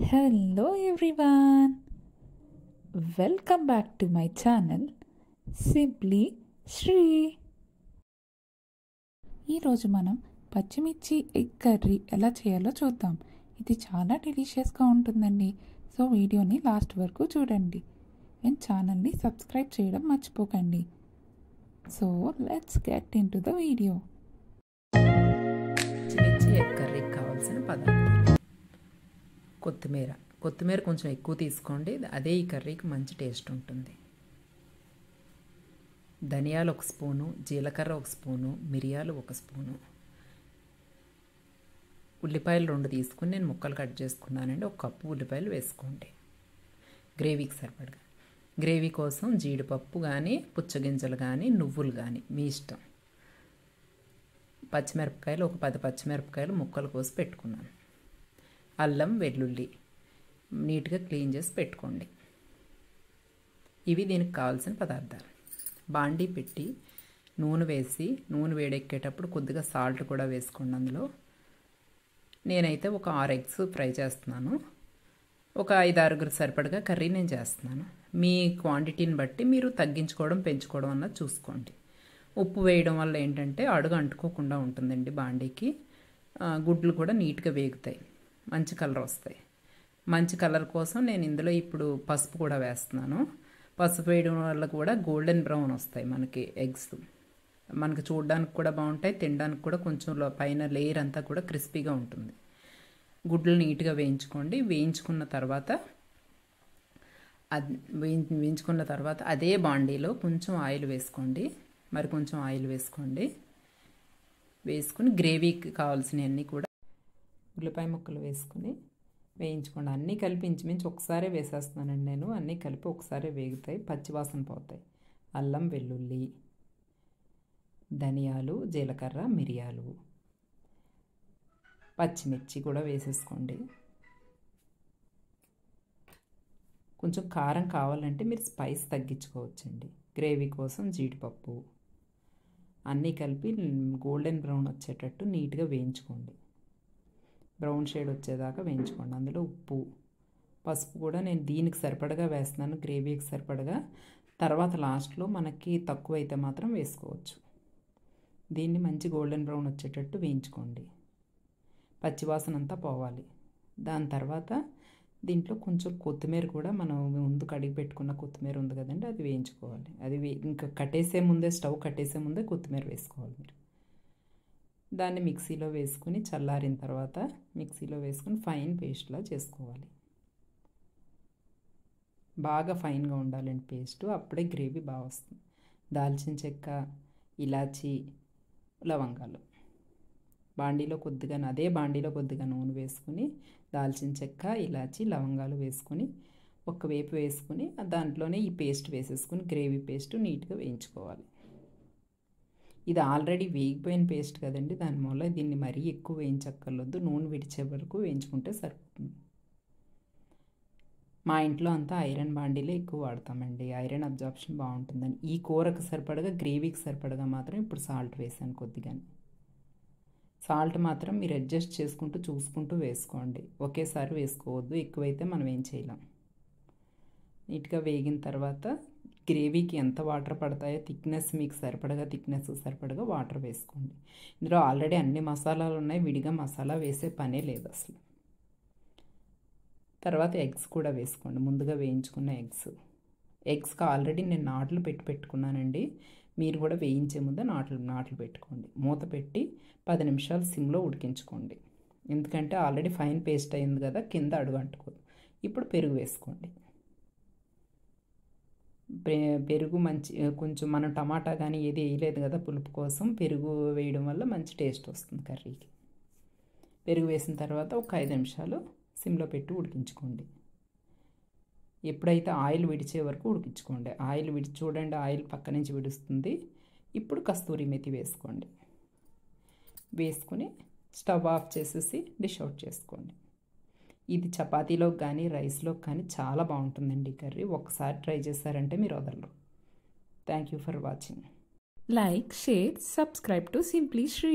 Hello everyone, welcome back to my channel Simply Shri. ఈరోజు మనం పచ్చిమిర్చి ఎగ్ కర్రీ ఎలా చేయాలో చూద్దాం. ఇది చాలా డెలిషియస్గా ఉంటుందండి. సో వీడియోని లాస్ట్ వరకు చూడండి అండ్ ఛానల్ని సబ్స్క్రైబ్ చేయడం మర్చిపోకండి. So let's get in to the video. పచ్చిమిర్చి ఎగ్ కర్రీకి కావాల్సిన పదార్థాలు: కొత్తిమీర కొంచెం ఎక్కువ తీసుకోండి, అదే ఈ కర్రీకి మంచి టేస్ట్ ఉంటుంది. ధనియాలు 1 స్పూను, జీలకర్ర 1 స్పూను, మిరియాలు 1 స్పూను, ఉల్లిపాయలు 2 తీసుకుని నేను ముక్కలు కట్ చేసుకున్నానండి. 1 కప్పు ఉల్లిపాయలు వేసుకోండి. గ్రేవీకి సరిపడగా. గ్రేవీ కోసం జీడిపప్పు కానీ, పుచ్చగింజలు కానీ, నువ్వులు కానీ మీ ఇష్టం. పచ్చిమిరపకాయలు 10 పచ్చిమిరపకాయలు ముక్కలు కోసి పెట్టుకున్నాను. అల్లం, వెల్లుల్లి నీట్గా క్లీన్ చేసి పెట్టుకోండి. ఇవి దీనికి కావాల్సిన పదార్థాలు. బాండీ పెట్టి నూనె వేసి, నూనె వేడెక్కేటప్పుడు కొద్దిగా సాల్ట్ కూడా వేసుకోండి. అందులో నేనైతే ఒక 6 ఎగ్స్ ఫ్రై చేస్తున్నాను. ఒక 5-6 సరిపడగా కర్రీ నేను చేస్తున్నాను. మీ క్వాంటిటీని బట్టి మీరు తగ్గించుకోవడం పెంచుకోవడం అన్నది చూసుకోండి. ఉప్పు వేయడం వల్ల ఏంటంటే అడుగు అంటుకోకుండా ఉంటుందండి బాండీకి. గుడ్లు కూడా నీట్గా వేగుతాయి, మంచి కలర్ వస్తాయి. మంచి కలర్ కోసం నేను ఇందులో ఇప్పుడు పసుపు కూడా వేస్తున్నాను. పసుపు వేయడం వల్ల కూడా గోల్డెన్ బ్రౌన్ వస్తాయి మనకి ఎగ్స్. మనకి చూడడానికి కూడా బాగుంటాయి, తినడానికి కూడా కొంచెం పైన లేయర్ అంతా కూడా క్రిస్పీగా ఉంటుంది. గుడ్లు నీట్గా వేయించుకోండి. వేయించుకున్న తర్వాత అదే బాండీలో కొంచెం ఆయిల్ వేసుకోండి. మరి కొంచెం ఆయిల్ వేసుకుని గ్రేవీకి కావాల్సినవన్నీ కూడా ఉల్లిపాయ ముక్కలు వేసుకుని వేయించుకోండి. అన్నీ కలిపి ఇంచుమించు ఒకసారి వేసేస్తున్నానండి నేను. అన్నీ కలిపి ఒకసారి వేగుతాయి, పచ్చివాసన పోతాయి. అల్లం, వెల్లుల్లి, ధనియాలు, జీలకర్ర, మిరియాలు, పచ్చిమిర్చి కూడా వేసేసుకోండి. కొంచెం కారం కావాలంటే మీరు స్పైస్ తగ్గించుకోవచ్చండి. గ్రేవీ కోసం జీడిపప్పు అన్నీ కలిపి గోల్డెన్ బ్రౌన్ వచ్చేటట్టు నీట్గా వేయించుకోండి. బ్రౌన్ షేడ్ వచ్చేదాకా వేయించుకోండి. అందులో ఉప్పు, పసుపు కూడా నేను దీనికి సరిపడగా వేస్తున్నాను, గ్రేవీకి సరిపడగా. తర్వాత లాస్ట్లో మనకి తక్కువ అయితే మాత్రం వేసుకోవచ్చు. దీన్ని మంచి గోల్డెన్ బ్రౌన్ వచ్చేటట్టు వేయించుకోండి. పచ్చివాసన అంతా పోవాలి. దాని తర్వాత దీంట్లో కొంచెం కొత్తిమీర కూడా, మనం ముందు కడిగి పెట్టుకున్న కొత్తిమీర ఉంది కదండి, అది వేయించుకోవాలి. అది ఇంకా స్టవ్ కట్టేసే ముందే కొత్తిమీర వేసుకోవాలి మీరు. దాన్ని మిక్సీలో వేసుకుని చల్లారిన తర్వాత మిక్సీలో వేసుకుని ఫైన్ పేస్ట్లా చేసుకోవాలి. బాగా ఫైన్గా ఉండాలండి పేస్ట్, అప్పుడే గ్రేవీ బాగా వస్తుంది. దాల్చిన చెక్క, ఇలాచి, లవంగాలు అదే బాండీలో కొద్దిగా నూనె వేసుకుని దాల్చిన చెక్క, ఇలాచి, లవంగాలు వేసుకుని ఒకవైపు వేసుకుని దాంట్లోనే ఈ పేస్ట్ వేసేసుకుని గ్రేవీ పేస్ట్ నీట్గా వేయించుకోవాలి. ఇది ఆల్రెడీ వేగిపోయిన పేస్ట్ కదండి, దానివల్ల దీన్ని మరీ ఎక్కువ వేయించక్కర్లేదు. నూనె విడిచే వరకు వేయించుకుంటే సరిపోతుంది. మా ఇంట్లో అంతా ఐరన్ బాండీలే ఎక్కువ వాడతామండి, ఐరన్ అబ్జార్ప్షన్ బాగుంటుందని. ఈ కూరకు సరిపడగా, గ్రేవీకి సరిపడగా మాత్రం ఇప్పుడు సాల్ట్ వేసాను కొద్దిగానే. సాల్ట్ మాత్రం మీరు అడ్జస్ట్ చేసుకుంటూ చూసుకుంటూ వేసుకోండి, ఒకేసారి వేసుకోవద్దు. ఎక్కువైతే మనం ఏం చేయలేం. నీట్గా వేగిన తర్వాత గ్రేవీకి ఎంత వాటర్ పడతాయో మీకు సరిపడగా వాటర్ వేసుకోండి. ఇందులో ఆల్రెడీ అన్ని మసాలాలు ఉన్నాయి, విడిగా మసాలా వేసే పనే లేదు అసలు. తర్వాత ఎగ్స్ కూడా వేసుకోండి, ముందుగా వేయించుకున్న ఎగ్స్కి ఆల్రెడీ నేను నాట్లు పెట్టుకున్నానండి. మీరు కూడా వేయించే ముందు నాట్లు పెట్టుకోండి. మూత పెట్టి 10 నిమిషాలు సిమ్లో ఉడికించుకోండి. ఎందుకంటే ఆల్రెడీ ఫైన్ పేస్ట్ అయింది కదా, కింద అడుగు అంటుకోదు. ఇప్పుడు పెరుగు వేసుకోండి. పెరుగు కొంచెం మనం టమాటా కానీ ఏది వేయలేదు కదా పులుపు కోసం, పెరుగు వేయడం వల్ల మంచి టేస్ట్ వస్తుంది కర్రీకి. పెరుగు వేసిన తర్వాత ఒక 5 నిమిషాలు సిమ్లో పెట్టి ఉడికించుకోండి. ఎప్పుడైతే ఆయిల్ విడిచే వరకు ఉడికించుకోండి. చూడండి, ఆయిల్ పక్క నుంచి విడుస్తుంది. ఇప్పుడు కస్తూరి మెతి వేసుకోండి. వేసుకుని స్టవ్ ఆఫ్ చేసేసి డిష్ అవుట్ చేసుకోండి. ఇది చపాతీలోకి కానీ రైస్లోకి కానీ చాలా బాగుంటుందండి ఈ కర్రీ. ఒకసారి ట్రై చేశారంటే మీరు వదలరు. Thank you for watching. Like, share, subscribe to Simply Shri.